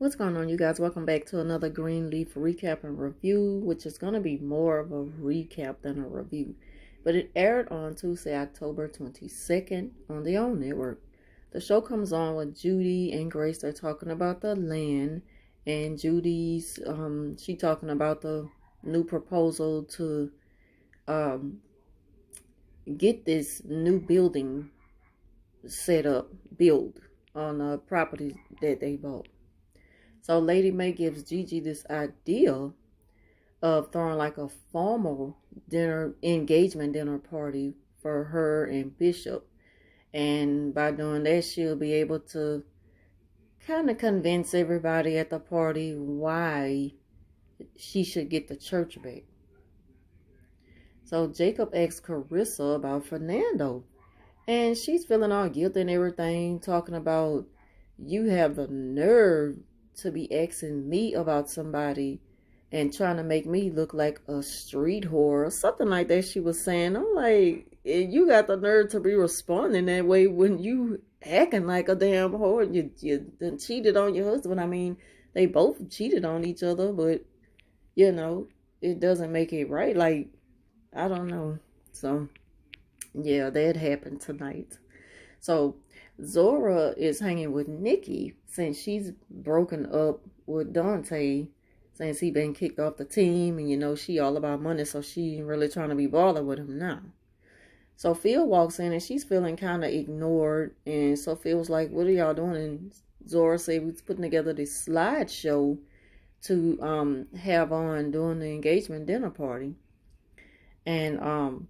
What's going on, you guys? Welcome back to another Greenleaf recap and review, which is going to be more of a recap than a review. But it aired on Tuesday, October 22nd on the OWN network. The show comes on with Judy and Grace. They're talking about the land, and Judy's she talking about the new proposal to get this new building set up, built on a property that they bought. So Lady Mae gives Gigi this idea of throwing like a formal engagement dinner party for her and Bishop. And by doing that, she'll be able to kind of convince everybody at the party why she should get the church back. So Jacob asks Carissa about Fernando. And she's feeling all guilty and everything, talking about, you have the nerve to be asking me about somebody and trying to make me look like a street whore or something like that she was saying. I'm like, you got the nerve to be responding that way when you acting like a damn whore. You done cheated on your husband. I mean, they both cheated on each other, but, you know, it doesn't make it right. Like, I don't know. So, yeah, that happened tonight. So, Zora is hanging with Nikki since she's broken up with Dante since he been kicked off the team, and you know she all about money, so she ain't really trying to be bothered with him now. Sophia walks in and she's feeling kind of ignored, and Sophia was like, what are y'all doing? And Zora said we was putting together this slideshow to have on during the engagement dinner party. And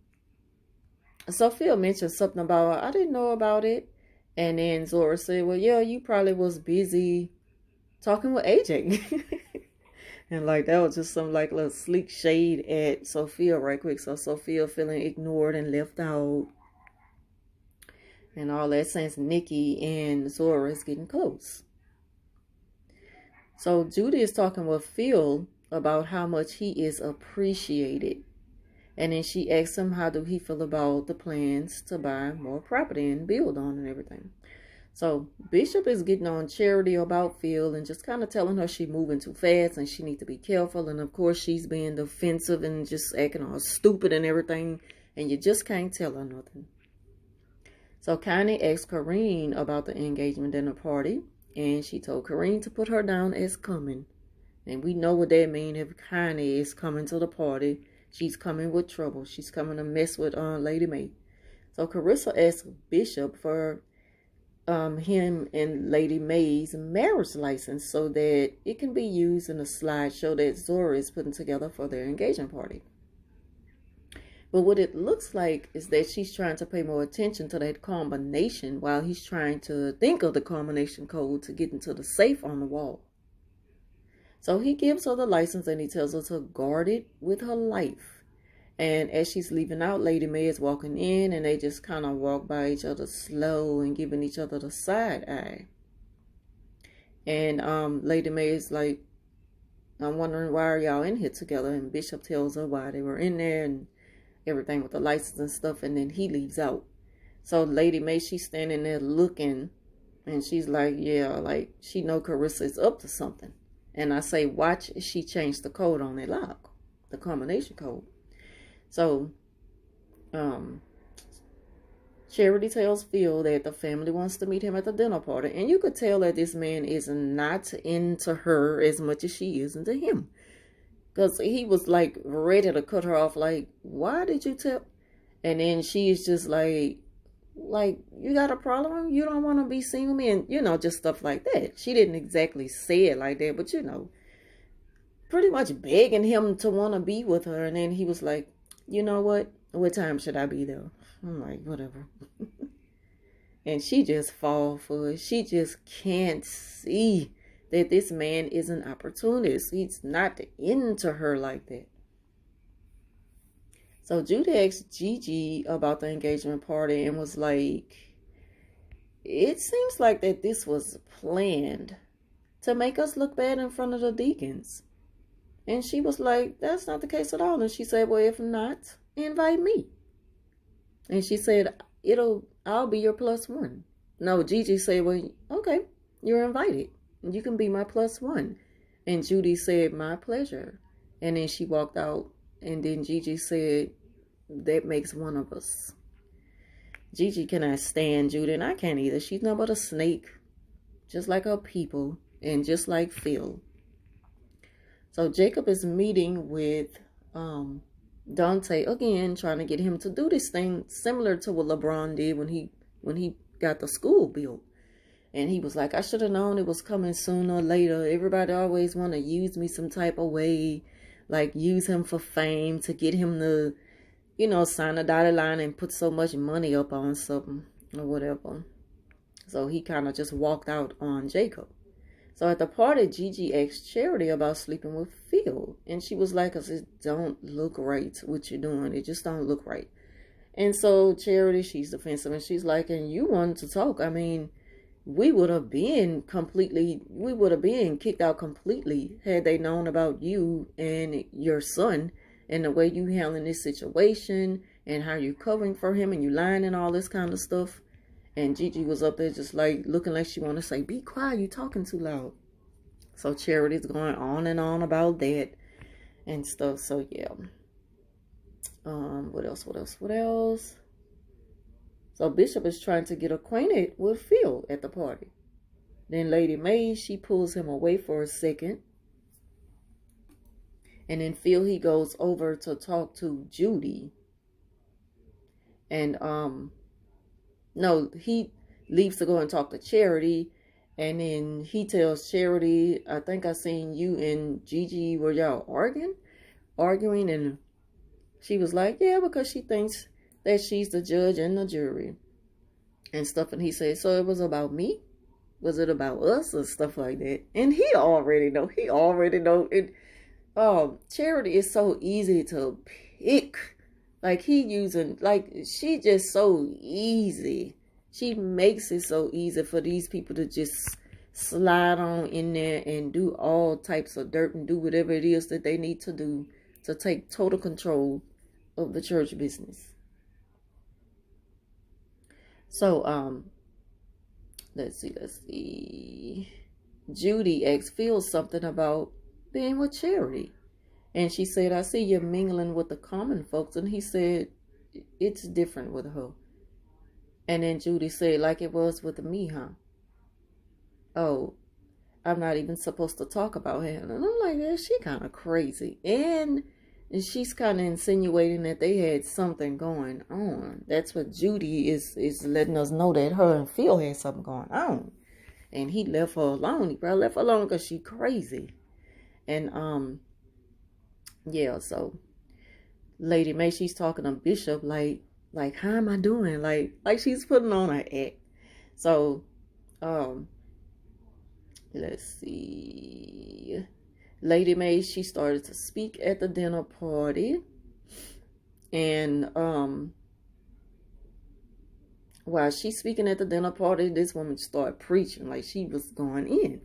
Sophia mentioned something about, I didn't know about it. And then Zora said, well, yeah, you probably was busy talking with AJ. And like, that was just some like little sleek shade at Sophia right quick. So Sophia feeling ignored and left out. And all that since Nikki and Zora is getting close. So Judy is talking with Phil about how much he is appreciated. And then she asks him how do he feel about the plans to buy more property and build on and everything. So Bishop is getting on Charity about Phil and just kind of telling her she's moving too fast and she needs to be careful. And of course she's being defensive and just acting all stupid and everything. And you just can't tell her nothing. So Connie asked Karine about the engagement dinner party. And she told Karine to put her down as coming. And we know what that means if Connie is coming to the party. She's coming with trouble. She's coming to mess with Lady Mae. So Carissa asked Bishop for him and Lady Mae's marriage license so that it can be used in a slideshow that Zora is putting together for their engagement party. But what it looks like is that she's trying to pay more attention to that combination while he's trying to think of the combination code to get into the safe on the wall. So he gives her the license and he tells her to guard it with her life. And as she's leaving out, Lady Mae is walking in and they just kind of walk by each other slow and giving each other the side eye. And Lady Mae is like, I'm wondering why are y'all in here together? And Bishop tells her why they were in there and everything with the license and stuff. And then he leaves out. So Lady Mae, she's standing there looking and she's like, yeah, like she know Carissa is up to something. And I say, watch, she changed the code on that lock, the combination code. So, Charity tells Phil that the family wants to meet him at the dinner party. And you could tell that this man is not into her as much as she is into him. Because he was like ready to cut her off. Like, why did you tell? And then she's just like, you got a problem? You don't want to be seen with me? And, you know, just stuff like that. She didn't exactly say it like that, but, you know, pretty much begging him to want to be with her. And then he was like, you know what? What time should I be there? I'm like, whatever. And she just fall for it. She just can't see that this man is an opportunist. He's not into her like that. So Judy asked Gigi about the engagement party and was like, it seems like that this was planned to make us look bad in front of the deacons. And she was like, that's not the case at all. And she said, well, if not, invite me. And she said, I'll be your +1. No, Gigi said, well, okay, you're invited. You can be my plus one. And Judy said, my pleasure. And then she walked out. And then Gigi said, that makes one of us. Gigi cannot stand Judy, and I can't either. She's nothing but a snake, just like her people, and just like Phil. So Jacob is meeting with Dante again, trying to get him to do this thing similar to what LeBron did when he got the school built. And he was like, I should have known it was coming sooner or later. Everybody always want to use me some type of way, like use him for fame to get him to, sign a dotted line and put so much money up on something or whatever. So he kind of just walked out on Jacob. So at the party, Gigi asked Charity about sleeping with Phil. And she was like, it don't look right what you're doing. It just don't look right. And so Charity, she's defensive, and she's like, and you wanted to talk. I mean, we would have been kicked out completely had they known about you and your son and the way you handling this situation and how you covering for him and you lying and all this kind of stuff. And Gigi was up there just like looking like she want to say, be quiet, you talking too loud. So Charity's going on and on about that and stuff. So yeah. What else? So Bishop is trying to get acquainted with Phil at the party. Then Lady Mae, she pulls him away for a second. And then Phil, he goes over to talk to Judy. And, no, he leaves to go and talk to Charity. And then he tells Charity, I think I seen you and Gigi, were y'all arguing. And she was like, yeah, because she thinks that she's the judge and the jury and stuff. And he said, so it was about me? Was it about us or stuff like that? And he already know. It. Charity is so easy to pick. Like she just so easy. She makes it so easy for these people to just slide on in there and do all types of dirt and do whatever it is that they need to do to take total control of the church business. So, let's see. Judy asked Phil something about being with Charity. And she said, I see you mingling with the common folks. And he said, it's different with her. And then Judy said, like it was with me, huh? Oh, I'm not even supposed to talk about him. And I'm like, yeah, she kind of crazy. And she's kind of insinuating that they had something going on. That's what Judy is letting us know, that her and Phil had something going on. And he left her alone. He probably left her alone because she crazy. And, yeah, so Lady Mae, she's talking to Bishop like, how am I doing? Like she's putting on her act. So, let's see. Lady Mae, she started to speak at the dinner party. And, while she's speaking at the dinner party, this woman started preaching like she was going in.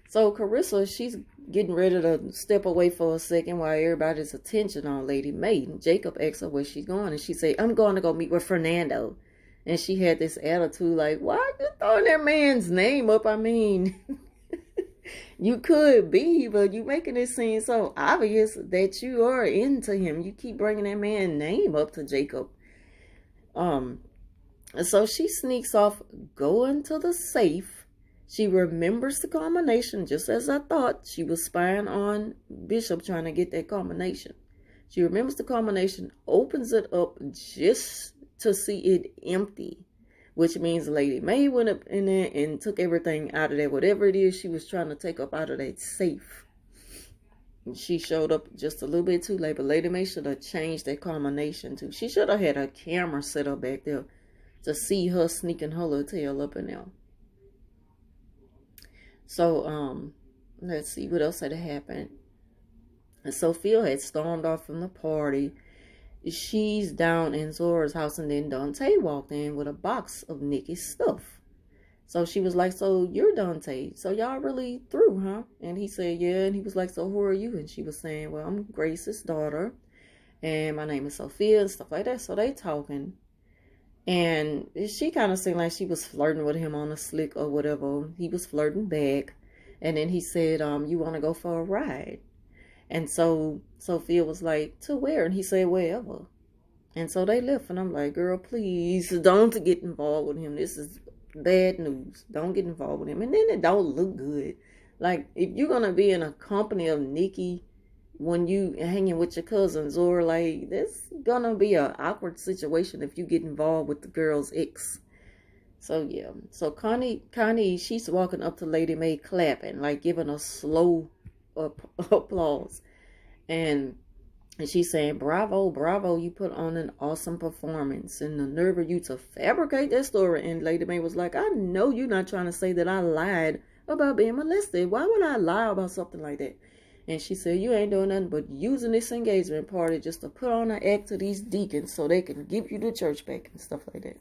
So Carissa, she's getting ready to step away for a second while everybody's attention on Lady Mae. And Jacob asked her where she's going. And she said, I'm going to go meet with Fernando. And she had this attitude like, why are you throwing that man's name up? I mean, you could be, but you making it seem so obvious that you are into him. You keep bringing that man's name up to Jacob. So she sneaks off, going to the safe. She remembers the combination, just as I thought. She was spying on Bishop, trying to get that combination. She remembers the combination, opens it up just to see it empty, which means Lady Mae went up in there and took everything out of there, whatever it is she was trying to take up out of that safe. And she showed up just a little bit too late, but Lady Mae should have changed that combination too. She should have had a camera set up back there to see her sneaking her little tail up in there. So, let's see what else had happened. And Sophia had stormed off from the party. She's down in Zora's house, and then Dante walked in with a box of Nikki's stuff. So she was like, so you're Dante. So y'all really through, huh? And he said, yeah. And he was like, so who are you? And she was saying, well, I'm Grace's daughter, and my name is Sophia, and stuff like that. So they talking. And she kind of seemed like she was flirting with him on the slick or whatever. He was flirting back. And then he said, you want to go for a ride? And so Sophia was like, to where? And he said, wherever. And so they left. And I'm like, girl, please don't get involved with him. This is bad news. Don't get involved with him. And then it don't look good. Like, if you're going to be in a company of Nikki when you hanging with your cousins, or like, this going to be an awkward situation if you get involved with the girl's ex. So yeah, so Connie, she's walking up to Lady Mae clapping, like giving a slow applause, and she's saying, "Bravo, bravo! You put on an awesome performance, and the nerve of you to fabricate that story." And Lady Mae was like, "I know you're not trying to say that I lied about being molested. Why would I lie about something like that?" And she said, "You ain't doing nothing but using this engagement party just to put on an act to these deacons so they can give you the church back and stuff like that."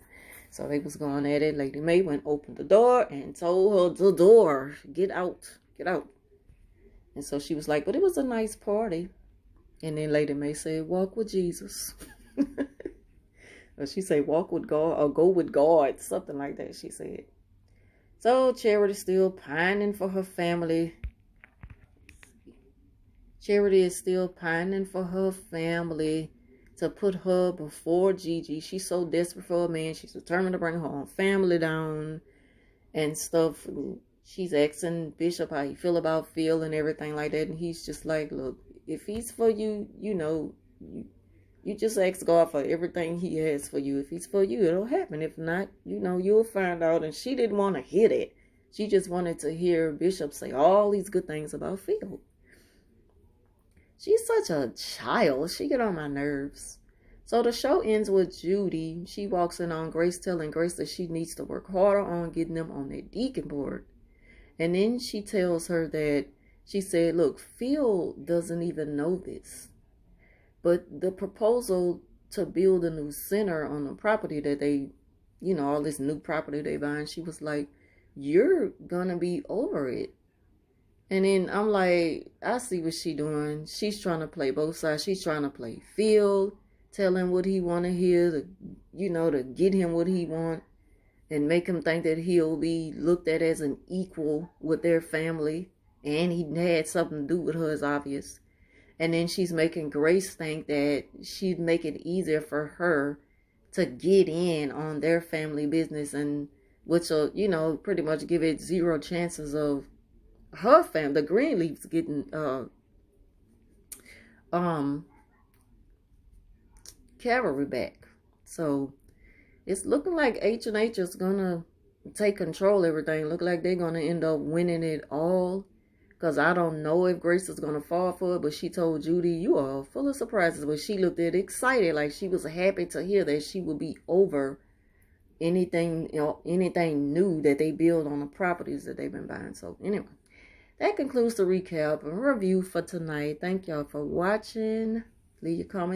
So they was going at it. Lady Mae went opened the door and told her the door, "Get out, get out." And so she was like, "But it was a nice party." And then Lady Mae said, "Walk with Jesus." Or she said, "Walk with God," or "Go with God," something like that, she said. So Charity still pining for her family. Charity is still pining for her family to put her before Gigi. She's so desperate for a man. She's determined to bring her own family down and stuff. She's asking Bishop how he feel about Phil and everything like that. And he's just like, look, if he's for you, you just ask God for everything he has for you. If he's for you, it'll happen. If not, you'll find out. And she didn't want to hear that. She just wanted to hear Bishop say all these good things about Phil. She's such a child. She get on my nerves. So the show ends with Judy. She walks in on Grace, telling Grace that she needs to work harder on getting them on their deacon board. And then she tells her that she said, look, Phil doesn't even know this, but the proposal to build a new center on the property that they, all this new property they buying, she was like, you're gonna be over it. And then I'm like, I see what she doing. She's trying to play both sides. She's trying to play Phil, tell him what he want to hear, to get him what he want, and make him think that he'll be looked at as an equal with their family. And he had something to do with her, is obvious. And then she's making Grace think that she'd make it easier for her to get in on their family business, and which will, pretty much give it zero chances of her family, the Greenleafs, getting cavalry back. So it's looking like H&H is gonna take control of everything. Look like they're gonna end up winning it all. Because I don't know if Grace is gonna fall for it, but she told Judy, "You are full of surprises." But she looked at it excited, like she was happy to hear that she would be over anything new that they build on the properties that they've been buying. So anyway, that concludes the recap and review for tonight. Thank y'all for watching. Leave your comments.